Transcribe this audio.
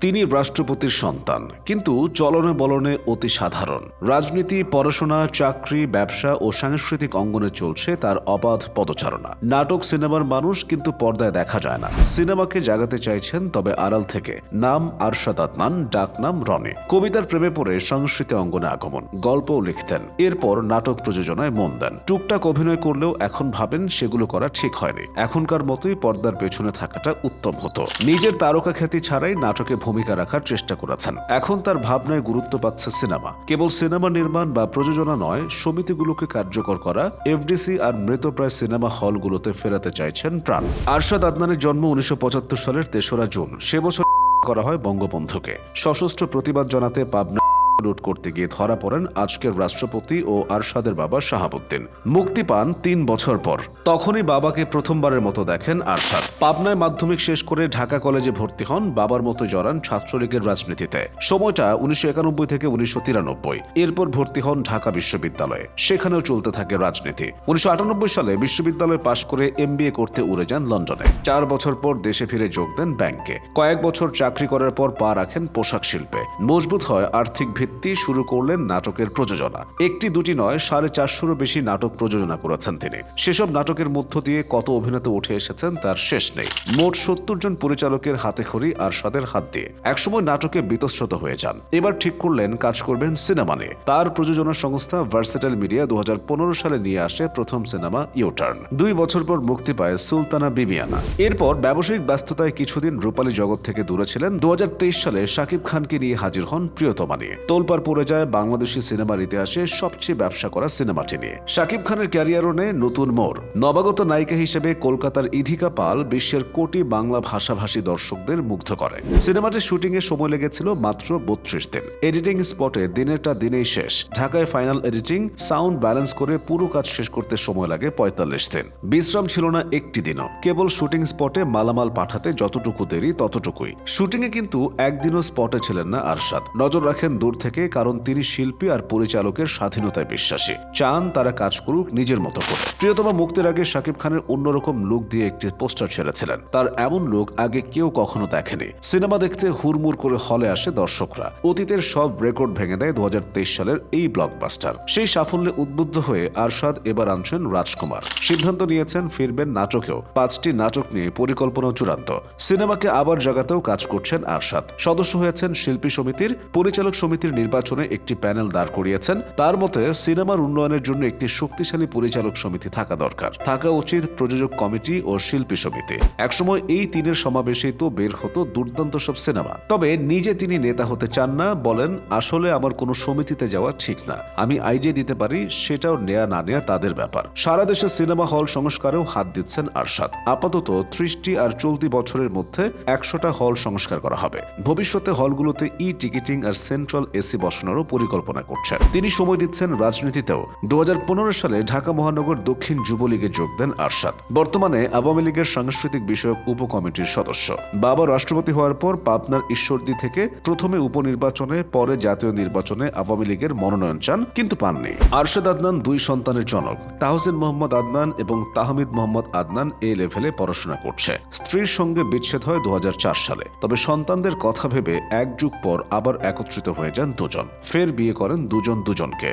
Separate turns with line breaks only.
তিনি রাষ্ট্রপতির সন্তান, কিন্তু চলনে বলনে অতি সাধারণ। রাজনীতি, পড়াশোনা, চাকরি, ব্যবসা ও সাংস্কৃতিক অঙ্গনে চলছে তার অবাধ পদচারণা। নাটক, সিনেমার মানুষ, কিন্তু পর্দায় দেখা যায় না। সিনেমাকে জাগাতে চাইছেন, তবে আড়াল থেকে। নাম আরশাদ আদনান, ডাকনাম রনি। কবিতার প্রেমে পড়ে সংস্কৃতি অঙ্গনে আগমন, গল্পও লিখতেন। এরপর নাটক প্রযোজনায় মন দেন। টুকটাক অভিনয় করলেও এখন ভাবেন সেগুলো করা ঠিক হয়নি। এখনকার মতোই পর্দার পেছনে থাকাটা উত্তম হতো। নিজের তারকা খ্যাতি ছাড়াই নাটকে ভূমিকা রাখার চেষ্টা করেছেন। এখন তার ভাবনায় গুরুত্ব পাচ্ছে সিনেমা। কেবল সিনেমা নির্মাণ বা প্রযোজনা নয়, সমিতিগুলোকে কার্যকর করা, এফডিসি আর মৃতপ্রায় সিনেমা হলগুলোতে ফেরাতে চাইছেন প্রাণ। আরশাদ আদনানের জন্ম 1975 সালের 3রা জুন। সে বছর করা হয় বঙ্গবন্ধুকে। সশস্ত্র প্রতিবাদ জানাতে পাবনা লুট করতে গিয়ে ধরা পড়েন আজকের রাষ্ট্রপতি ও আরশাদের বাবা শাহাবুদ্দিন। মুক্তি পান 3 বছর পর। তখনই বাবাকে প্রথমবারের মতো দেখেন আরশাদ। পাবনায় মাধ্যমিক শেষ করে ঢাকা কলেজে ভর্তি হন। বাবার মতো জড়ান ছাত্রলীগের রাজনীতিতে। সময়টা 1991 থেকে 1993। এরপর ভর্তি হন ঢাকা বিশ্ববিদ্যালয়ে। সেখানেও চলতে থাকে রাজনীতি। 1998 সালে বিশ্ববিদ্যালয় পাশ করে MBA করতে উড়ে যান লন্ডনে। 4 বছর পর দেশে ফিরে যোগ দেন ব্যাংকে। কয়েক বছর চাকরি করার পর পা রাখেন পোশাক শিল্পে। মজবুত হয় আর্থিক শুরু করলেন নাটকের প্রযোজনা। একটি দুটি নয়, 450-রও বেশি নাটক প্রযোজনা করেছেন তিনি। সেসব নাটকের মধ্য দিয়ে কত অভিনেতা উঠে এসেছেন তার শেষ নেই। মোট 70 জন পরিচালকের হাতে খড়ি আরশাদের হাত দিয়ে। একসময় নাটকে বিতশ্রত হয়ে যান। এবার ঠিক করলেন কাজ করবেন সিনেমা নিয়ে। তার প্রযোজনা সংস্থা ভার্সেটাইল মিডিয়া 2015 সালে নিয়ে আসে প্রথম সিনেমা ইউটার্ন। 2 বছর পর মুক্তি পায় সুলতানা বিবিয়ানা। এরপর ব্যবসায়িক ব্যস্ততায় কিছুদিন রূপালী জগৎ থেকে দূরে ছিলেন। 2023 সালে শাকিব খানকে নিয়ে হাজির হন প্রিয়তমা নিয়ে। তোলপাড় পড়ে যায় বাংলাদেশি সিনেমার ইতিহাসে সবচেয়ে ব্যবসা করা সিনেমাটি নিয়ে। শাকিব খানের ক্যারিয়ারও নেয় নতুন মোড়। নবাগত নায়িকা হিসেবে কলকাতার ইধিকা পাল বিশ্বের কোটি বাংলা ভাষাভাষী দর্শকদের মুগ্ধ করে। সিনেমাটির শুটিংয়ে সময় লেগেছিল মাত্র 32 দিন। এডিটিং স্পটে দিনেরটা দিনেই শেষ। ঢাকায় ফাইনাল এডিটিং, সাউন্ড ব্যালেন্স করে পুরো কাজ শেষ করতে সময় লাগে 45 দিন। বিশ্রাম ছিল না একটি দিনও। কেবল শুটিং স্পটে মালামাল পাঠাতে যতটুকু দেরি ততটুকুই। শুটিংয়ে কিন্তু একদিনও স্পটে ছিলেন না আরশাদ। নজর রাখেন দূর থেকে, কারণ তিনি শিল্পী আর পরিচালকের স্বাধীনতায় বিশ্বাসী। চান তারা কাজ করুক নিজের মতো করে। প্রিয়তমা মুক্তির আগে শাকিব খানের অন্যরকম লুক দিয়ে একটি পোস্টার ছেড়েছিলেন। তার এমন লুক আগে কেউ কখনো দেখেনি। সিনেমা দেখতে হুড়মুড় করে হলে আসে দর্শকরা। অতীতের সব রেকর্ড ভেঙে দেয় 2023 সালের এই ব্লকবাস্টার। সেই সাফল্যে উদ্বুদ্ধ হয়ে আরশাদ এবার আনছেন রাজকুমার। সিদ্ধান্ত নিয়েছেন ফিরবেন নাটকেও। 5টি নাটক নিয়ে পরিকল্পনা চূড়ান্ত। সিনেমাকে আবার জাগাতেও কাজ করছেন আরশাদ। সদস্য হয়েছেন শিল্পী সমিতির। পরিচালক সমিতির নির্বাচনে একটি প্যানেল দাঁড় করিয়েছেন। তার মতে সিনেমার উন্নয়নের জন্য একটি শক্তিশালী পরিচালক সমিতি থাকা দরকার। থাকা উচিত প্রযোজক কমিটি ও শিল্পী সমিতি। একসময় এই 3-এর সমাবেশেই তো বের হতো দুর্দান্ত সব সিনেমা। তবে নিজে তিনি নেতা হতে চান না। বলেন, আসলে আমার কোনো সমিতিতে যাওয়া ঠিক না। আমি আইডিয়া দিতে পারি, সেটাও নেয়া না নেয়া তাদের ব্যাপার। সারা দেশে সিনেমা হল সংস্কারেও হাত দিচ্ছেন আরশাদ। আপাতত 30টি আর চলতি বছরের মধ্যে 100টা হল সংস্কার করা হবে। ভবিষ্যতে হলগুলোতে টিকিটিং আর সেন্ট্রাল এসি বসানোরও পরিকল্পনা করছেন। তিনি সময় দিচ্ছেন রাজনীতিতেও। 2015 সালে ঢাকা মহানগর দক্ষিণ যুবলীগে যোগ দেন আরশাদ। বর্তমানে আওয়ামী লীগের সাংস্কৃতিক বিষয়ক উপকমিটির সদস্য। বাবা রাষ্ট্রপতি হওয়ার পর পাবনার ঈশ্বরদী থেকে প্রথমে উপনির্বাচনে, পরে জাতীয় নির্বাচনে আওয়ামী লীগের মনোনয়ন চান, কিন্তু পাননি। আরশাদ আদনান 2 সন্তানের জনক। তাহসিন মোহাম্মদ আদনান এবং তাহমিদ মোহাম্মদ আদনান এ লেভেলে পড়াশোনা করছে। স্ত্রীর সঙ্গে বিচ্ছেদ হয় 2004 সালে। তবে সন্তানদের কথা ভেবে 1 যুগ পর আবার একত্রিত হয়ে যান দুজন। ফের বিয়ে করেন দুজন দুজনকে।